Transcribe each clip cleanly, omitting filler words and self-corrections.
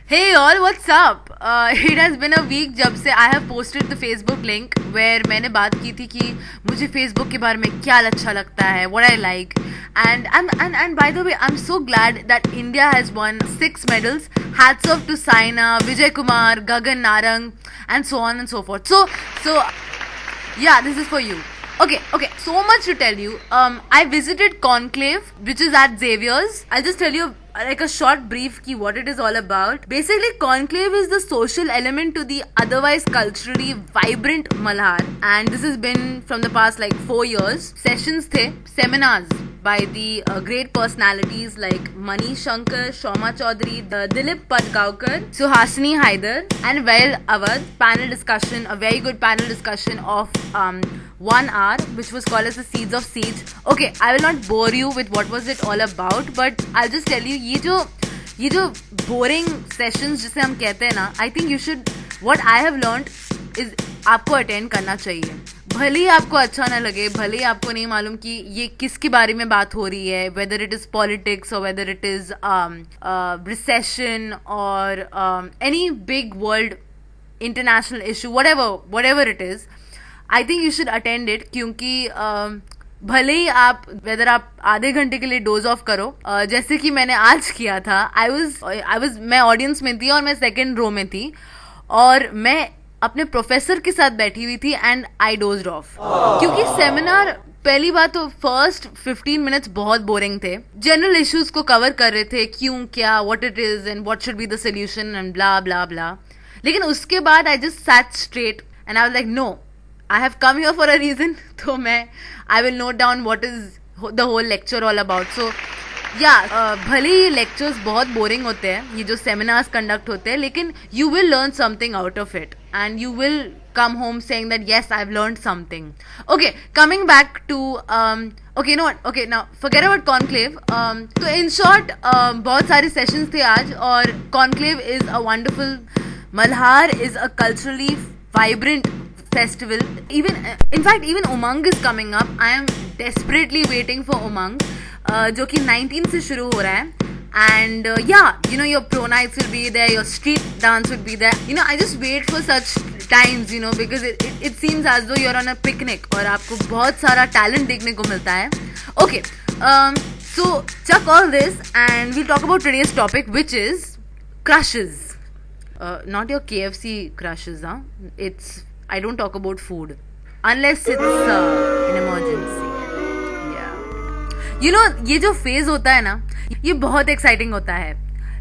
Hey all, what's up? It has been a week जब से I have posted the Facebook link where मैंने बात की थी कि मुझे Facebook के बारे में क्या अच्छा लगता है, what I like, and by the way, I'm so glad that India has won 6 medals. Hats off to Saina, Vijay Kumar, Gagan Narang, and so on and so forth. So yeah, this is for you. Okay, so much to tell you. I visited Conclave, which is at Xavier's. I'll just tell you like a short brief key what it is all about. Basically, Conclave is the social element to the otherwise culturally vibrant Malhar, and this has been from the past like 4 years. Sessions the, seminars by the great personalities like Manish Shankar, Shoma Chaudhary, Dilip Padgaonkar, Suhasini Haidar, and Vail Awadh. Panel discussion, a very good panel discussion of 1 hour, which was called as the Seeds of Siege. Okay, I will not bore you with what was it all about, but I'll just tell you, ये जो boring sessions जिसे हम कहते हैं ना, I think you should, what I have learned is आपको attend करना चाहिए. भले ही आपको अच्छा ना लगे, भले ही आपको नहीं मालूम कि ये किसके बारे में बात हो रही है, whether it is politics or whether it is recession or any big world international issue, whatever it is, I think you should attend it क्योंकि भले ही आप वेदर आप आधे घंटे के लिए डोज ऑफ करो, जैसे कि मैंने आज किया था. मैं ऑडियंस में थी और मैं सेकंड रो में थी और मैं अपने प्रोफेसर के साथ बैठी हुई थी एंड आई डोज्ड ऑफ क्योंकि सेमिनार पहली बात तो फर्स्ट 15 मिनट्स बहुत बोरिंग थे. जनरल इश्यूज को कवर कर रहे थे, क्यों, क्या, what it is and what should be the solution and blah blah blah. लेकिन उसके बाद I just sat straight and I was like no, I have come here for a reason. तो I will note down what is the whole lecture all about. So yeah, भले ही lectures बहुत boring होते हैं, ये जो seminars conduct होते हैं, लेकिन you will learn something out of it and you will come home saying that yes, I've learned something. Okay, coming back to now forget about conclave. तो in short, बहुत सारे sessions थे आज और conclave is a wonderful, Malhar is a culturally vibrant festival. In fact, even Umang is coming up. I am desperately waiting for Umang, जो कि 19 से शुरू हो रहा है. And yeah, you know, your pro nights will be there, your street dance would be there. You know, I just wait for such times, you know, because it seems as though you're on a picnic और आपको बहुत सारा talent देखने को मिलता है. Okay, so chuck all this and we'll talk about today's topic, which is crushes. Not your KFC crushes, huh? I don't talk about food unless it's an emergency. Yeah. You know, ये जो phase होता है ना, ये बहुत exciting होता है.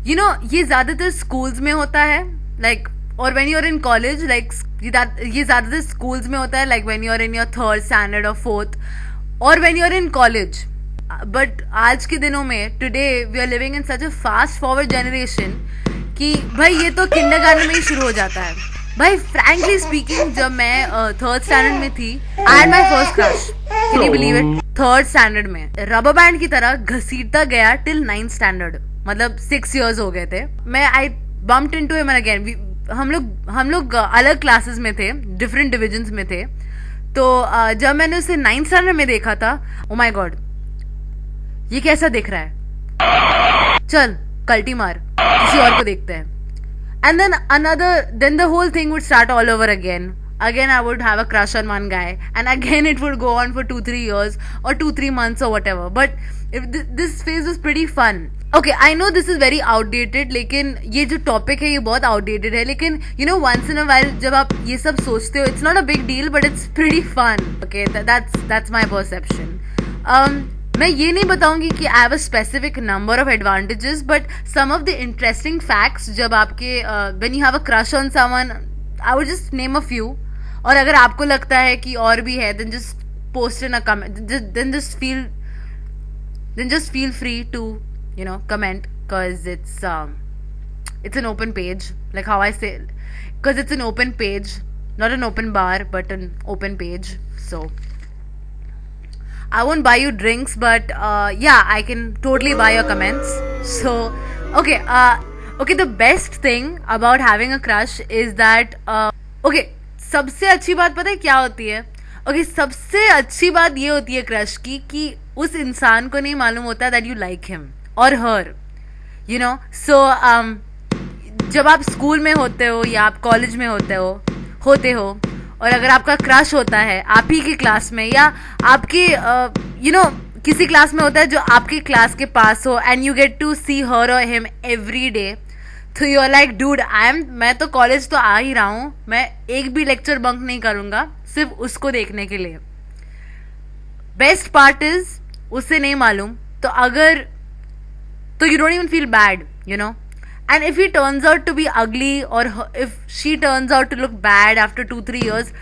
You know, ये ज़्यादातर schools में होता है, like, or when you're in college, like, ये ज़्यादातर schools में होता है, like when you're in your 3rd standard or 4th, or when you're in college. But आज के दिनों में, today we are living in such a fast forward generation कि भाई ये तो kindergarten में ही शुरू हो जाता है. भाई frankly speaking, जब मैं 3rd standard में थी, I had my first crush. Can you believe it? 3rd standard में रबर बैंड की तरह घसीटता गया till 9th standard. मतलब 6 years हो गए थे. I bumped into him again. हम लोग अलग classes में थे, different divisions में थे. तो जब मैंने उसे 9th standard में देखा था, oh my god, ये कैसा दिख रहा है? चल कल्टी मार, किसी और को देखते हैं. And then the whole thing would start all over again. Again, I would have a crush on one guy, and again it would go on for 2-3 years or 2-3 months or whatever. But this phase was pretty fun. Okay, I know this is very outdated, लेकिन ये जो topic है ये बहुत outdated है. लेकिन you know, once in a while जब आप ये सब सोचते हो, it's not a big deal, but it's pretty fun. Okay, that's my perception. मैं ये नहीं बताऊंगी कि I have a specific number of advantages, but some of the interesting facts जब आपके when you have a crush on someone, I would just name a few. और अगर आपको लगता है कि और भी है, then just post in a comment. Then just feel free to, you know, comment, because it's an open page, like how I say, because it's an open page, not an open bar, but an open page. So I won't buy you drinks, but yeah, I can totally buy your comments. So, okay, the best thing about having a crush is that, okay, सबसे अच्छी बात पता है क्या होती है? Okay, सबसे अच्छी बात ये होती है crush की कि उस इंसान को नहीं मालूम होता that you like him or her, you know. So जब आप स्कूल में होते हो या आप कॉलेज में होते हो और अगर आपका क्रश होता है आप ही की क्लास में या आपके किसी क्लास में होता है जो आपके क्लास के पास हो एंड यू गेट टू सी हर और हिम एवरी डे, तो यू आर लाइक डूड मैं तो कॉलेज तो आ ही रहा हूँ, मैं एक भी लेक्चर बंक नहीं करूंगा सिर्फ उसको देखने के लिए. बेस्ट पार्ट इज उसे नहीं मालूम तो you don't even feel bad, and if he turns out to be ugly or if she turns out to look bad after 2-3 years,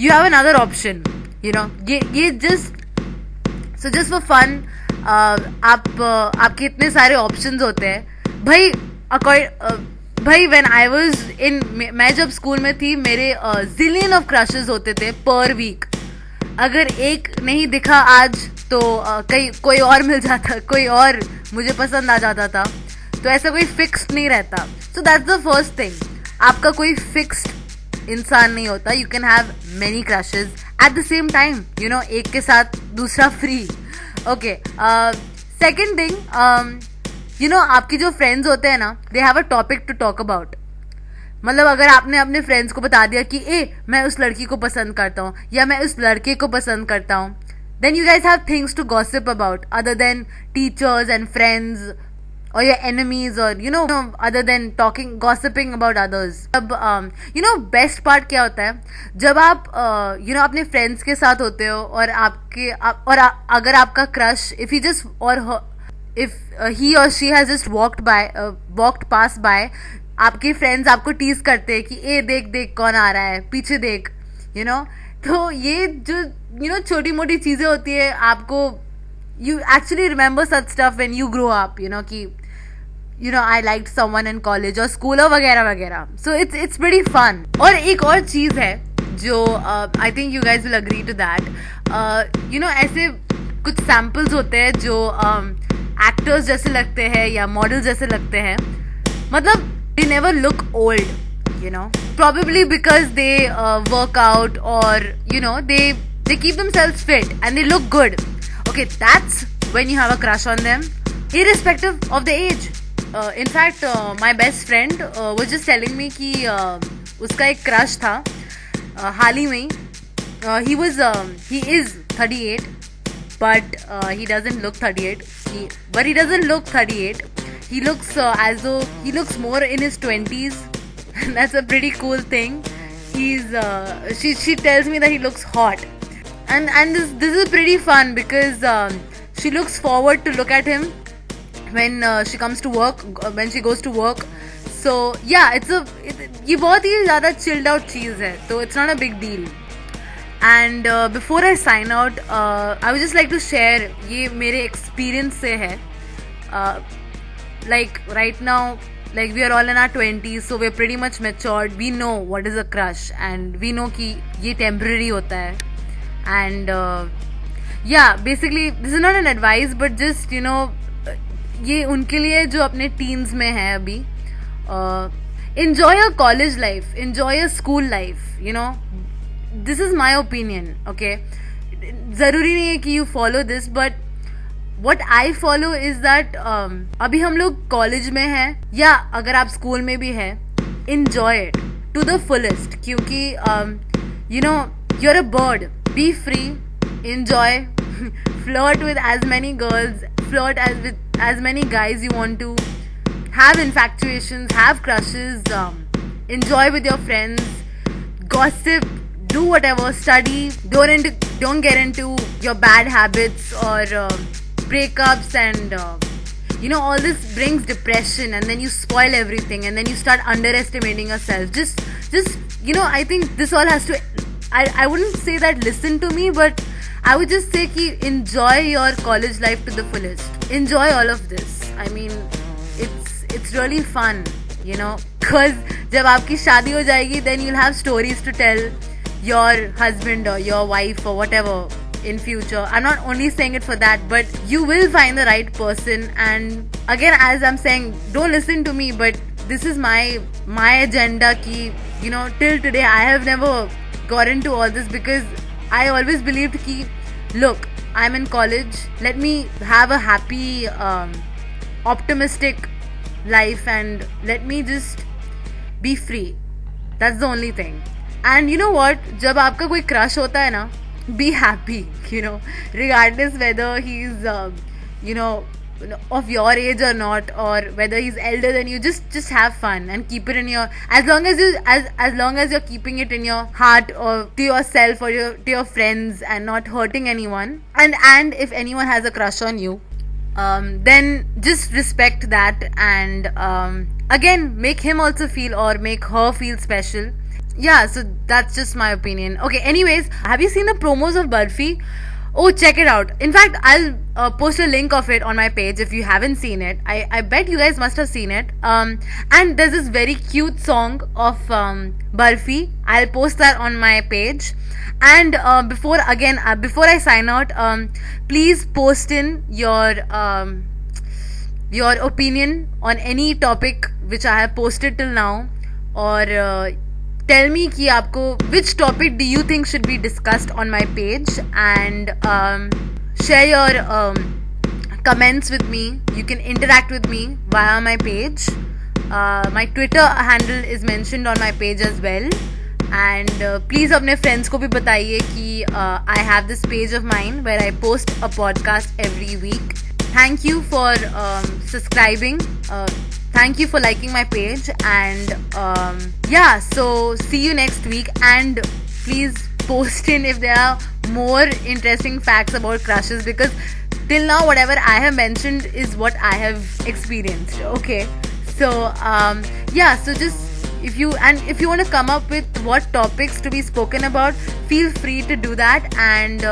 you have another option, ये just for fun. आपके इतने सारे options होते हैं भाई. when I was मैं जब school में थी मेरे zillion of crushes होते थे per week. अगर एक नहीं दिखा आज तो कोई और मिल जाता, कोई और मुझे पसंद आ जाता था, तो ऐसा कोई फिक्स्ड नहीं रहता. So that's the first thing, आपका कोई फिक्स्ड इंसान नहीं होता. You can have many crushes at the same time, एक के साथ दूसरा फ्री. ओके, सेकेंड थिंग, आपके जो फ्रेंड्स होते हैं ना, they have a topic to talk about. मतलब अगर आपने अपने फ्रेंड्स को बता दिया कि मैं उस लड़की को पसंद करता हूँ या मैं उस लड़के को पसंद करता हूँ, then you guys have things to gossip about other than teachers and friends or your enemies or other than gossiping about others. अब best part क्या होता है जब आप अपने friends के साथ होते हो और अगर आपका crush if he or she has just walked past by, आपके फ्रेंड्स आपको टीज करते हैं कि देख कौन आ रहा है, पीछे देख, तो ये जो छोटी मोटी चीजें होती है आपको, you actually remember such stuff when you grow up, कि I liked someone in college और स्कूल और वगैरह वगैरह. So it's pretty fun. और एक और चीज है जो I think you guys will agree to that, ऐसे कुछ सैम्पल्स होते हैं जो एक्टर्स जैसे लगते हैं या मॉडल जैसे लगते हैं. मतलब they never look old, probably because they work out or they keep themselves fit and they look good. Okay, that's when you have a crush on them irrespective of the age. In fact, my best friend was just telling me कि उसका एक crush था हाल ही में. he is 38 but he doesn't look 38. He doesn't look 38. He looks as though he looks more in his 20s. That's a pretty cool thing. She tells me that he looks hot, and this is pretty fun because she looks forward to look at him when she comes to work, when she goes to work. So yeah, ये बहुत ही ज़्यादा chilled out चीज़ है, तो it's not a big deal. And before I sign out, I would just like to share ये मेरे experience से है. Like right now, like we are all in our 20s, so we're pretty much matured. We know what is a crush and we know कि ये temporary होता है. And yeah, basically this is not an advice but just ये उनके लिए जो अपने teens में है अभी. Enjoy your college life, enjoy your school life, this is my opinion. Okay, जरूरी नहीं है कि you follow this, but what I follow is that अभी हम लोग कॉलेज में हैं या अगर आप स्कूल में भी हैं, enjoy it to the fullest क्योंकि you're a bird, be free, enjoy, flirt with as many girls, flirt with as many guys you want to, have infatuations, have crushes, enjoy with your friends, gossip, do whatever, study, don't get into your bad habits or breakups and all this brings depression and then you spoil everything and then you start underestimating yourself. Just I think this all has to, I wouldn't say that listen to me, but I would just say ki enjoy your college life to the fullest. Enjoy all of this. I mean, it's really fun, because जब आपकी शादी हो जाएगी, then you'll have stories to tell your husband or your wife or whatever in future. I'm not only saying it for that, but you will find the right person. And again, as I'm saying, don't listen to me, but this is my agenda ki, till today I have never got into all this because I always believed ki, look, I'm in college, let me have a happy optimistic life and let me just be free. That's the only thing. And you know what? जब आपका कोई crush होता है ना, be happy, regardless whether he's, you know, of your age or not, or whether he's elder than you. Just have fun and keep it in your, as long as you're keeping it in your heart, or to yourself, or to your friends, and not hurting anyone. And if anyone has a crush on you, then just respect that, and again, make him also feel, or make her feel special. Yeah, so that's just my opinion. Okay, anyways, have you seen the promos of Barfi? Oh, check it out. In fact, I'll post a link of it on my page if you haven't seen it. I bet you guys must have seen it. And there's this very cute song of Barfi. I'll post that on my page. And before I sign out, please post in your opinion on any topic which I have posted till now, or tell me ki aapko which topic do you think should be discussed on my page, and share your comments with me. You can interact with me via my page. My Twitter handle is mentioned on my page as well. And please अपने friends को भी बताइए कि I have this page of mine where I post a podcast every week. Thank you for subscribing. Thank you for liking my page, and yeah, so see you next week. And please post in if there are more interesting facts about crushes, because till now whatever I have mentioned is what I have experienced. Okay, so yeah, so just if you want to come up with what topics to be spoken about, feel free to do that. And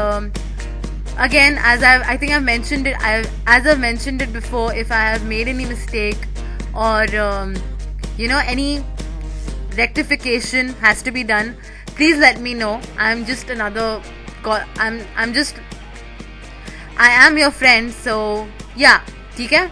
again, as I think I've mentioned it, as I've mentioned it before, if I have made any mistake, or any rectification has to be done, please let me know. I am your friend, so yeah, ठीक है.